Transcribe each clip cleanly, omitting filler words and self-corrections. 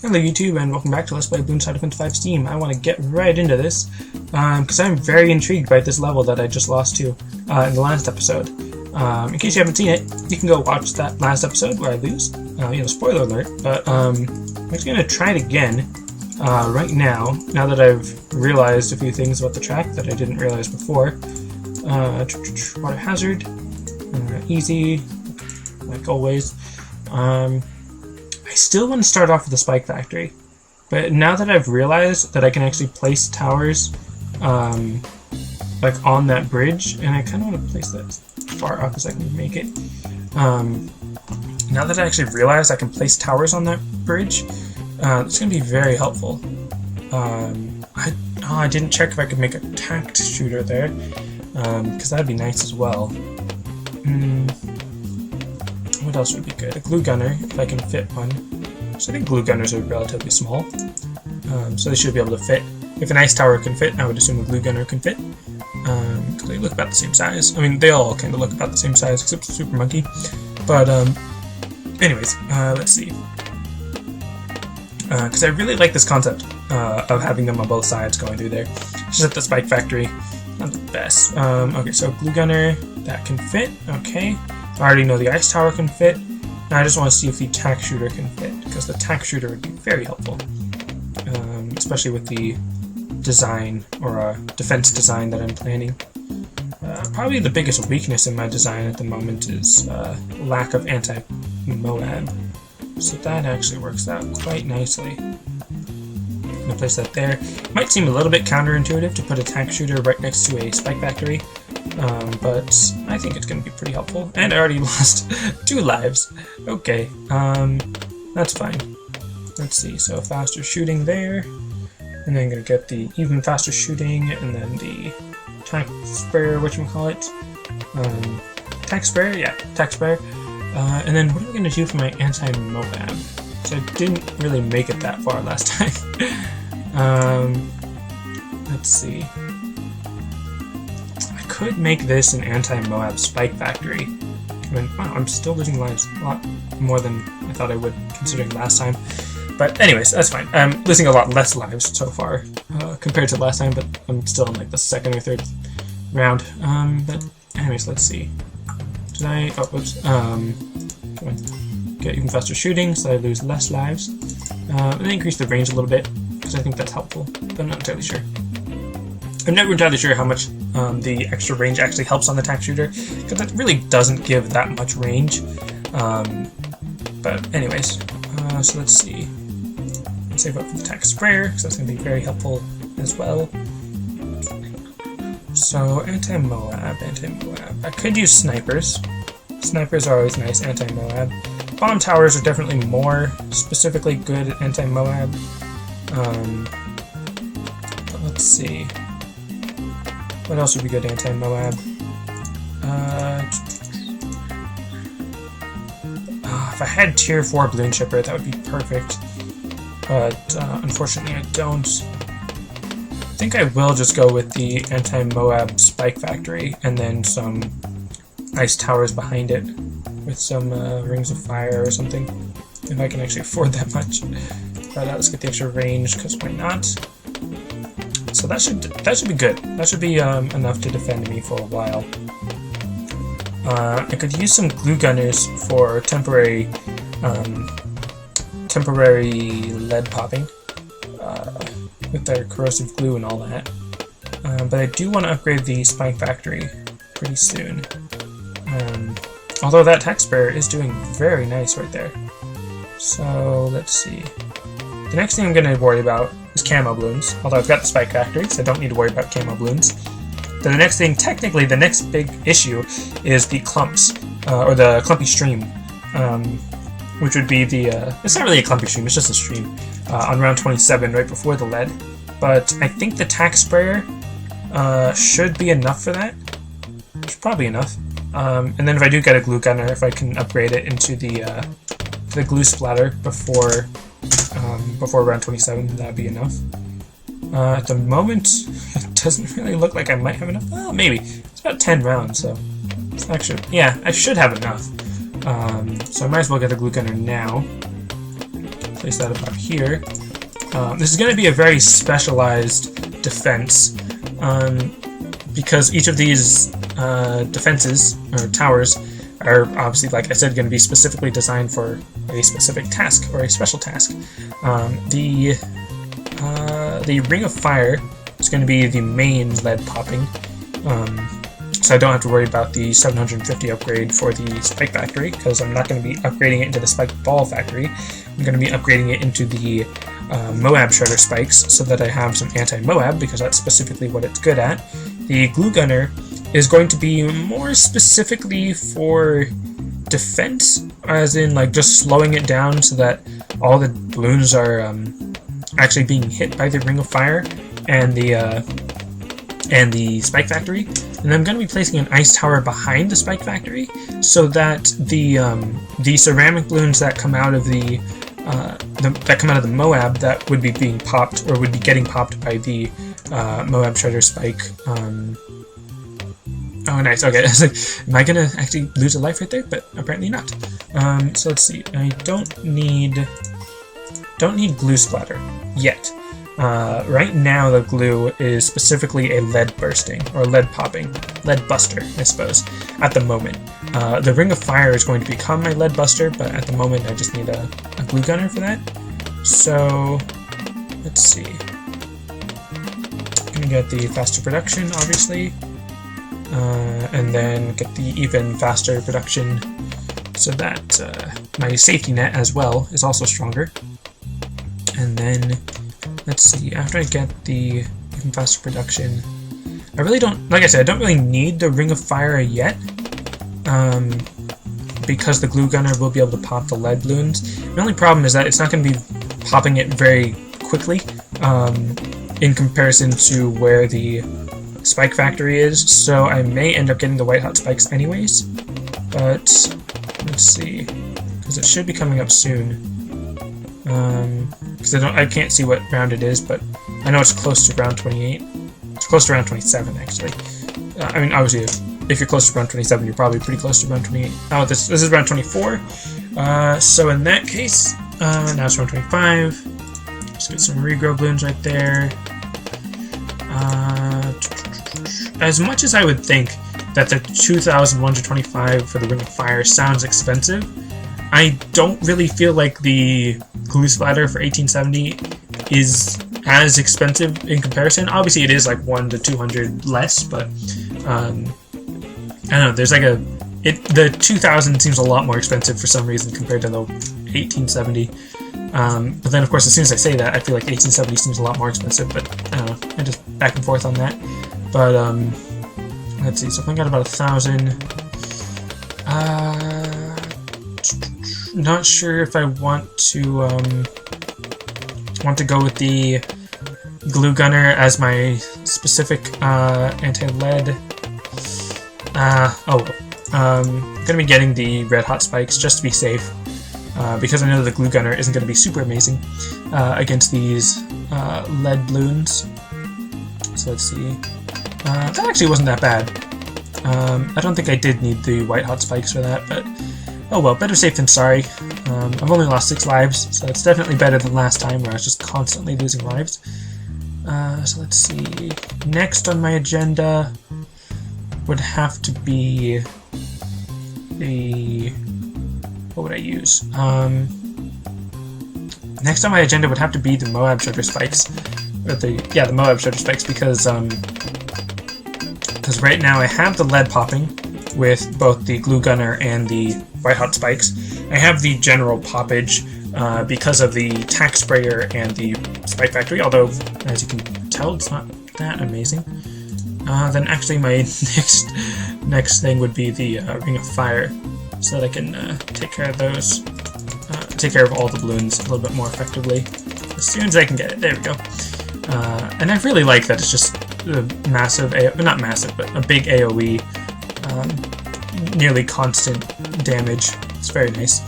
Hello YouTube and welcome back to Let's Play Bloons TIE Defense 5 Steam. I want to get right into this because I'm very intrigued by this level that I just lost to in the last episode. In case you haven't seen it, you can go watch that last episode where I lose. Spoiler alert, but I'm actually going to try it again right now that I've realized a few things about the track that I didn't realize before. Water hazard, easy, like always. I still want to start off with the spike factory, but now that I've realized that I can actually place towers like on that bridge, and I kind of want to place that as far up as I can make it. Now that I actually realized I can place towers on that bridge, it's going to be very helpful. I didn't check if I could make a tact shooter there, because that'd be nice as well. What else would be good? A glue gunner, if I can fit one. So I think glue gunners are relatively small, so they should be able to fit. If an ice tower can fit, I would assume a glue gunner can fit, because they look about the same size. I mean, they all kind of look about the same size, except Super Monkey. But anyways, let's see. Because I really like this concept of having them on both sides going through there. It's just at the spike factory, not the best. Okay, so glue gunner, that can fit. Okay. I already know the ice tower can fit. Now I just want to see if the tack shooter can fit, because the tack shooter would be very helpful, especially with the design or defense design that I'm planning. Probably the biggest weakness in my design at the moment is lack of anti-Moab, so that actually works out quite nicely. I'm gonna place that there. Might seem a little bit counterintuitive to put a tack shooter right next to a spike factory. But I think it's going to be pretty helpful. And I already lost 2 lives. Okay, that's fine. Let's see, so faster shooting there. And then I'm going to get the even faster shooting, and then the tack sprayer, whatchamacallit. Tack sprayer? Yeah, tack sprayer. And then what are we going to do for my anti-Moab? So I didn't really make it that far last time. Let's see. Could make this an anti-Moab spike factory. I mean, wow, I'm still losing lives a lot more than I thought I would, considering last time. But anyways, that's fine. I'm losing a lot less lives so far compared to last time, but I'm still in like the second or third round. But anyways, let's see. Did I? Oh, oops. Come on. Get even faster shooting, so I lose less lives. And then increase the range a little bit, because I think that's helpful, but I'm not entirely sure. I'm never entirely sure how much the extra range actually helps on the tack shooter, because it really doesn't give that much range. But anyways, so let's see. Let's save up for the tack sprayer, because that's going to be very helpful as well. So anti-Moab. I could use snipers. Snipers are always nice anti-Moab. Bomb towers are definitely more specifically good at anti-Moab. But let's see. What else would be good anti-Moab? If I had tier 4 balloon chipper, that would be perfect. But unfortunately I don't. I think I will just go with the anti-Moab spike factory, and then some ice towers behind it with some rings of fire or something, if I can actually afford that much. But let's get the extra range, because why not? So that should be good. That should be enough to defend me for a while. I could use some glue gunners for temporary lead popping with their corrosive glue and all that. But I do want to upgrade the spike factory pretty soon. Although that tack sprayer is doing very nice right there. So let's see. The next thing I'm going to worry about is camo balloons, although I've got the spike factory, so I don't need to worry about camo balloons. Then the next thing, technically the next big issue, is the clumps, or the clumpy stream, which would be the, it's not really a clumpy stream, it's just a stream, on round 27, right before the lead. But I think the tack sprayer should be enough for that. It's probably enough. And then if I do get a glue gunner, if I can upgrade it into the glue splatter before round 27, that'd be enough. At the moment, it doesn't really look like I might have enough. Well, maybe. It's about 10 rounds, so it's actually, yeah, I should have enough. So I might as well get the glue gunner now. place that about here. This is going to be a very specialized defense, because each of these defenses, or towers, are obviously, like I said, going to be specifically designed for a specific task, or a special task. The Ring of Fire is going to be the main lead popping, so I don't have to worry about the 750 upgrade for the Spike Factory, because I'm not going to be upgrading it into the Spike Ball Factory. I'm going to be upgrading it into the Moab Shredder Spikes, so that I have some anti-Moab, because that's specifically what it's good at. The Glue Gunner is going to be more specifically for defense, as in like just slowing it down so that all the balloons are actually being hit by the Ring of Fire and the Spike Factory. And I'm going to be placing an ice tower behind the Spike Factory, so that the ceramic balloons that come out of the Moab that would be being popped, or would be getting popped by the Moab Shredder Spike. Oh, nice. Okay, I was like, am I gonna actually lose a life right there? But apparently not. So let's see. I don't need glue splatter yet. Right now, the glue is specifically a lead bursting, or lead popping, lead buster, I suppose, at the moment. The Ring of Fire is going to become my lead buster, but at the moment I just need a glue gunner for that. So, let's see. I'm gonna get the faster production, obviously, and then get the even faster production, so that my safety net as well is also stronger. And then, let's see, after I get the even faster production, I really don't, like I said, I don't really need the Ring of Fire yet, because the glue gunner will be able to pop the lead balloons. The only problem is that it's not going to be popping it very quickly, in comparison to where the Spike Factory is, so I may end up getting the white hot spikes anyways. But let's see, because it should be coming up soon. Because I can't see what round it is, but I know it's close to round 28. It's close to round 27, actually. I mean, obviously, if you're close to round 27, you're probably pretty close to round 28. Oh, this is round 24. So in that case, now it's round 25. Let's get some regrow balloons right there. As much as I would think that the 2,125 for the Ring of Fire sounds expensive, I don't really feel like the glue splatter for 1870 is as expensive in comparison. Obviously, it is like 1 to 200 less, but I don't know. There's like the 2,000 seems a lot more expensive for some reason compared to the 1870. But then, of course, as soon as I say that, I feel like 1870 seems a lot more expensive. But I don't know. I just back and forth on that. But let's see. So I got about 1,000. Not sure if I want to go with the glue gunner as my specific anti-lead. Gonna be getting the red hot spikes just to be safe, because I know the glue gunner isn't gonna be super amazing against these lead balloons. So let's see. That actually wasn't that bad. I don't think I did need the white hot spikes for that, but oh well, better safe than sorry. I've only lost 6 lives, so it's definitely better than last time where I was just constantly losing lives. So let's see. Next on my agenda would have to be the... what would I use? Next on my agenda would have to be the Moab Shredder Spikes. Or the Moab Shredder Spikes, because right now I have the lead popping with both the glue gunner and the white hot spikes. I have the general poppage because of the tack sprayer and the Spike Factory, although as you can tell it's not that amazing. Then actually my next thing would be the Ring of Fire, so that I can take care of those, take care of all the balloons a little bit more effectively as soon as I can get it. There we go. And I really like that it's just a massive, not massive, but a big AoE, nearly constant damage. It's very nice.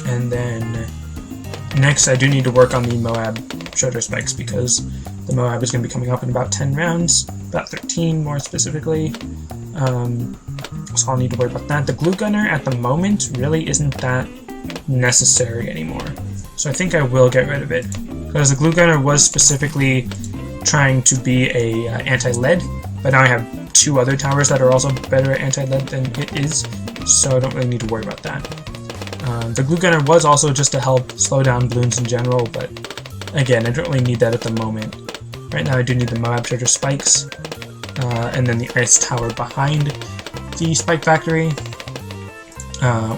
And then next I do need to work on the Moab Shredder Spikes, because the Moab is going to be coming up in about 10 rounds, about 13 more specifically. So I'll need to worry about that. The glue gunner at the moment really isn't that necessary anymore. So I think I will get rid of it. Because the glue gunner was specifically trying to be a anti-lead, but now I have 2 other towers that are also better at anti-lead than it is, so I don't really need to worry about that. The glue gunner was also just to help slow down balloons in general, but again, I don't really need that at the moment. Right now I do need the Moab Charger spikes, and then the ice tower behind the spike factory,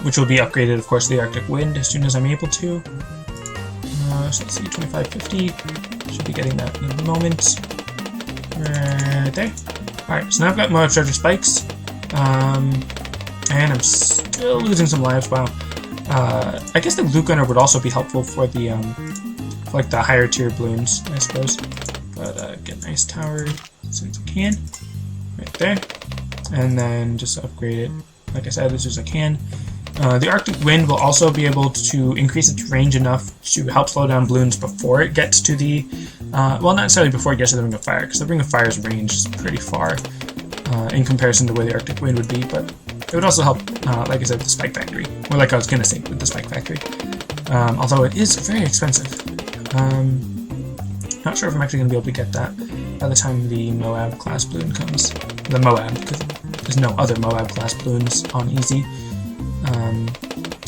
which will be upgraded, of course, to the Arctic Wind as soon as I'm able to. So let's see, 2550. Should be getting that in a moment. Right there. Alright, so now I've got Moab Charger spikes. And I'm still losing some lives. Wow. I guess the glue gunner would also be helpful for the for like the higher tier balloons, I suppose. But get an ice tower as soon as I can. Right there. And then just upgrade it, like I said, as soon as I can. The Arctic Wind will also be able to increase its range enough to help slow down balloons before it gets to the, well, not necessarily before it gets to the Ring of Fire, because the Ring of Fire's range is pretty far in comparison to where the Arctic Wind would be, but it would also help, like I said, with the Spike Factory, or like I was going to say, with the Spike Factory, although it is very expensive. Not sure if I'm actually going to be able to get that by the time the Moab class balloon comes. The Moab, because there's no other Moab class balloons on easy.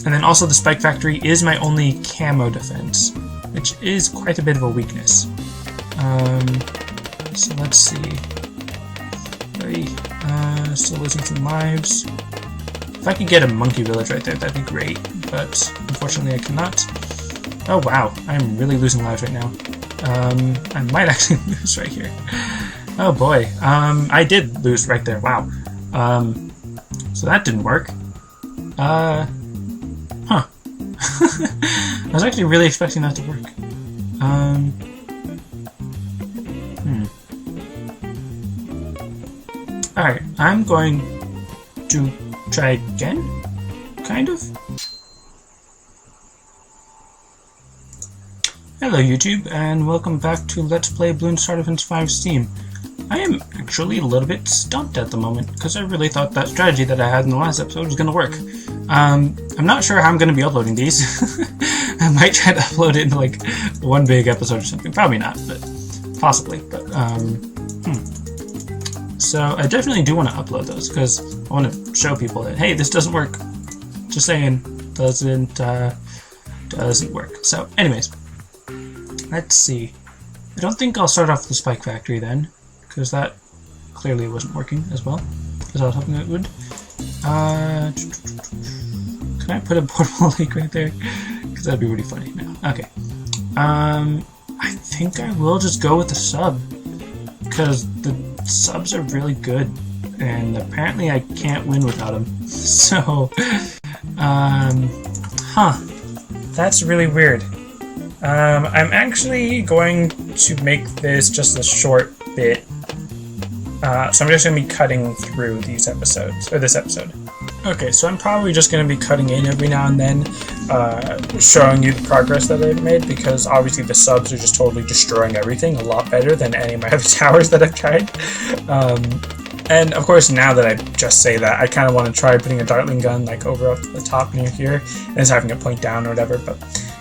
And then also the Spike Factory is my only camo defense, which is quite a bit of a weakness. So let's see. Still losing some lives. If I could get a monkey village right there, that'd be great, but unfortunately I cannot. Oh wow, I'm really losing lives right now. I might actually lose right here. Oh boy, I did lose right there, wow. So that didn't work. Huh. I was actually really expecting that to work. Alright, I'm going to try again, kind of. Hello YouTube, and welcome back to Let's Play Bloons Star Defense 5 Steam. I am actually a little bit stumped at the moment, because I really thought that strategy that I had in the last episode was going to work. I'm not sure how I'm going to be uploading these. I might try to upload it into like one big episode or something. Probably not, but possibly. But So I definitely do want to upload those, because I want to show people that, hey, this doesn't work. Just saying, doesn't work. So anyways, let's see. I don't think I'll start off the Spike Factory then, because that clearly wasn't working as well as I was hoping it would. Can I put a portable lake right there? Because that'd be really funny now. Okay. I think I will just go with the sub, because the subs are really good, and apparently I can't win without them. So, that's really weird. I'm actually going to make this just a short bit. So I'm just going to be cutting through these episodes, or this episode. Okay, so I'm probably just going to be cutting in every now and then, showing you the progress that I've made, because obviously the subs are just totally destroying everything a lot better than any of my other towers that I've tried. And of course, now that I just say that, I kind of want to try putting a Dartling gun like over up the top near here, and just having it point down or whatever, but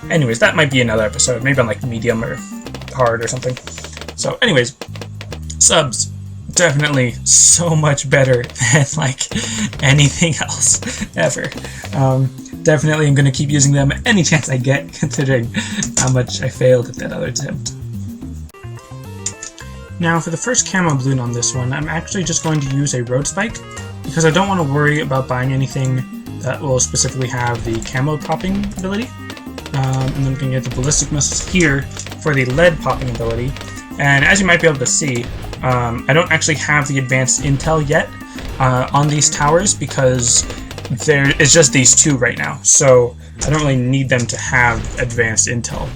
anyways, that might be another episode, maybe on like medium or hard or something. So anyways, subs. Definitely so much better than like anything else ever. Definitely I'm going to keep using them any chance I get, considering how much I failed at that other attempt. Now for the first camo balloon on this one, I'm actually just going to use a road spike, because I don't want to worry about buying anything that will specifically have the camo popping ability. And then we can get the ballistic missiles here for the lead popping ability. And as you might be able to see, I don't actually have the advanced intel yet on these towers, because it's just these two right now. So I don't really need them to have advanced intel,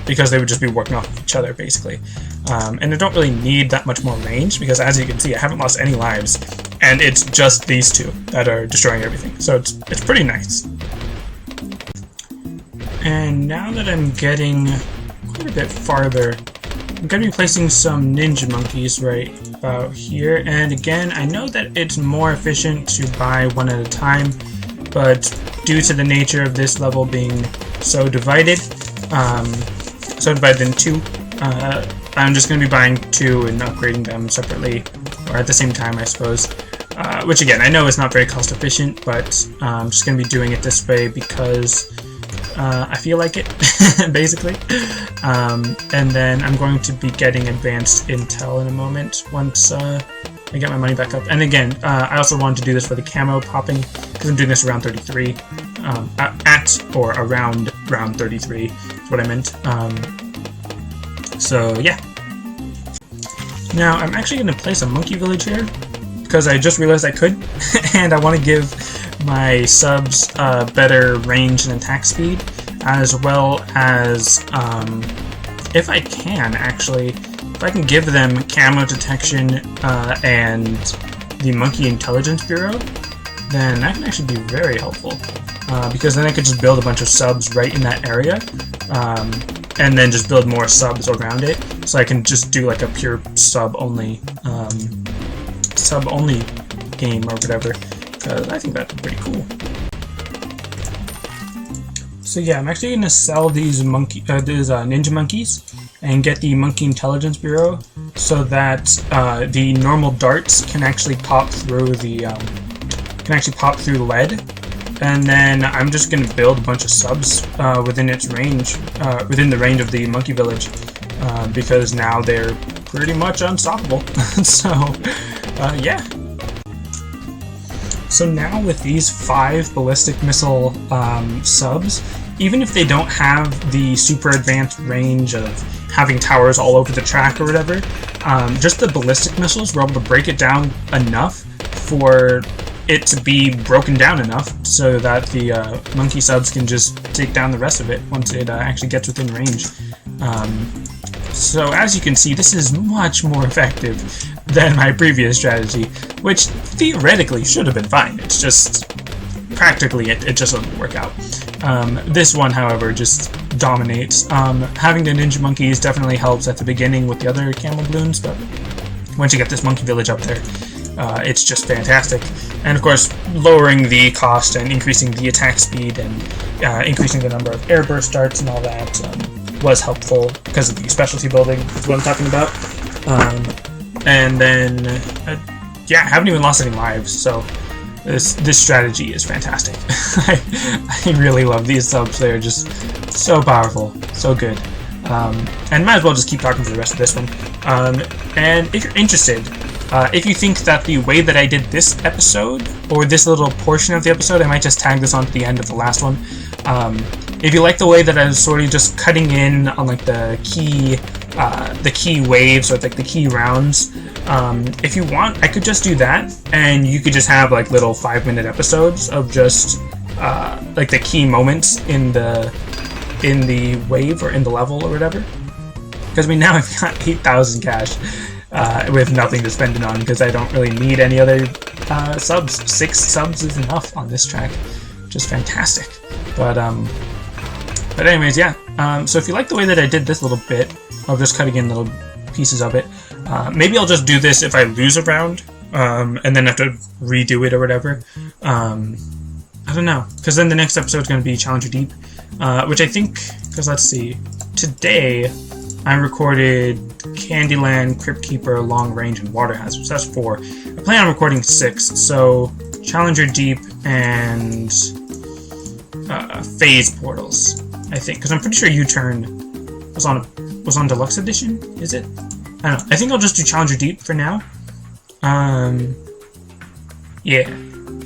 because they would just be working off of each other basically. And I don't really need that much more range, because as you can see, I haven't lost any lives, and it's just these two that are destroying everything. So it's pretty nice. And now that I'm getting quite a bit farther, I'm going to be placing some ninja monkeys right about here, and again, I know that it's more efficient to buy one at a time, but due to the nature of this level being so divided in two, I'm just going to be buying two and upgrading them separately, or at the same time, I suppose. Which again, I know is not very cost efficient, but I'm just going to be doing it this way because I feel like it, basically. And then I'm going to be getting advanced intel in a moment once I get my money back up. And again, I also wanted to do this for the camo popping because I'm doing this around 33, at or around round 33 is what I meant. So yeah. Now I'm actually going to place a monkey village here because I just realized I could, and I want to give my subs better range and attack speed, as well as, if I can actually, if I can give them camo detection and the Monkey Intelligence Bureau, then that can actually be very helpful, because then I could just build a bunch of subs right in that area, and then just build more subs around it, so I can just do like a pure sub-only game or whatever. I think that's pretty cool. So yeah, I'm actually gonna sell these ninja monkeys and get the Monkey Intelligence Bureau so that the normal darts can actually pop through the lead, and then I'm just gonna build a bunch of subs within its range, within the range of the monkey village, because now they're pretty much unstoppable. So yeah. So now with these 5 ballistic missile subs, even if they don't have the super advanced range of having towers all over the track or whatever, just the ballistic missiles were able to break it down enough for it to be broken down enough so that the monkey subs can just take down the rest of it once it actually gets within range. So as you can see, this is much more effective than my previous strategy, which theoretically should have been fine. It's just, practically, it just doesn't work out. This one, however, just dominates. Having the ninja monkeys definitely helps at the beginning with the other camel balloons, but once you get this monkey village up there, it's just fantastic. And of course, lowering the cost and increasing the attack speed and increasing the number of airburst darts and all that was helpful because of the specialty building, is what I'm talking about. And then, yeah, I haven't even lost any lives, so this strategy is fantastic. I really love these subs. They're just so powerful, so good. And might as well just keep talking for the rest of this one. And if you're interested, if you think that the way that I did this episode, or this little portion of the episode, I might just tag this on to the end of the last one. If you like the way that I was sort of just cutting in on like the key waves or like the key rounds, if you want, I could just do that, and you could just have like little 5-minute episodes of just like the key moments in the wave or in the level or whatever. Because I mean, now I've got 8,000 cash with nothing to spend it on because I don't really need any other subs. 6 subs is enough on this track, which is fantastic. But anyways, yeah. So if you like the way that I did this little bit of just cutting in little pieces of it, maybe I'll just do this if I lose a round, and then have to redo it or whatever. I don't know, because then the next episode is going to be Challenger Deep, which I think, because let's see, today I recorded Candyland, Crypt Keeper, Long Range, and Water Hazards. That's 4. I plan on recording 6, so Challenger Deep and Phase Portals, I think, because I'm pretty sure U-Turn was on Deluxe Edition, is it? I don't know. I think I'll just do Challenger Deep for now. Yeah.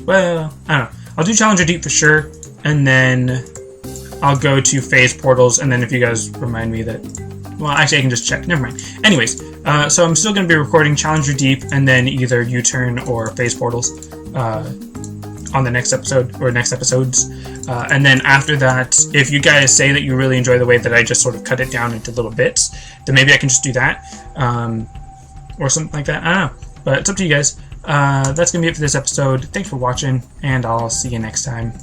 Well, I don't know. I'll do Challenger Deep for sure, and then I'll go to Phase Portals, and then if you guys remind me that... Well, actually, I can just check. Never mind. Anyways, so I'm still going to be recording Challenger Deep, and then either U-Turn or Phase Portals on the next episode, or next episodes. And then after that, if you guys say that you really enjoy the way that I just sort of cut it down into little bits, then maybe I can just do that, or something like that. I don't know, but it's up to you guys. That's going to be it for this episode. Thanks for watching, and I'll see you next time.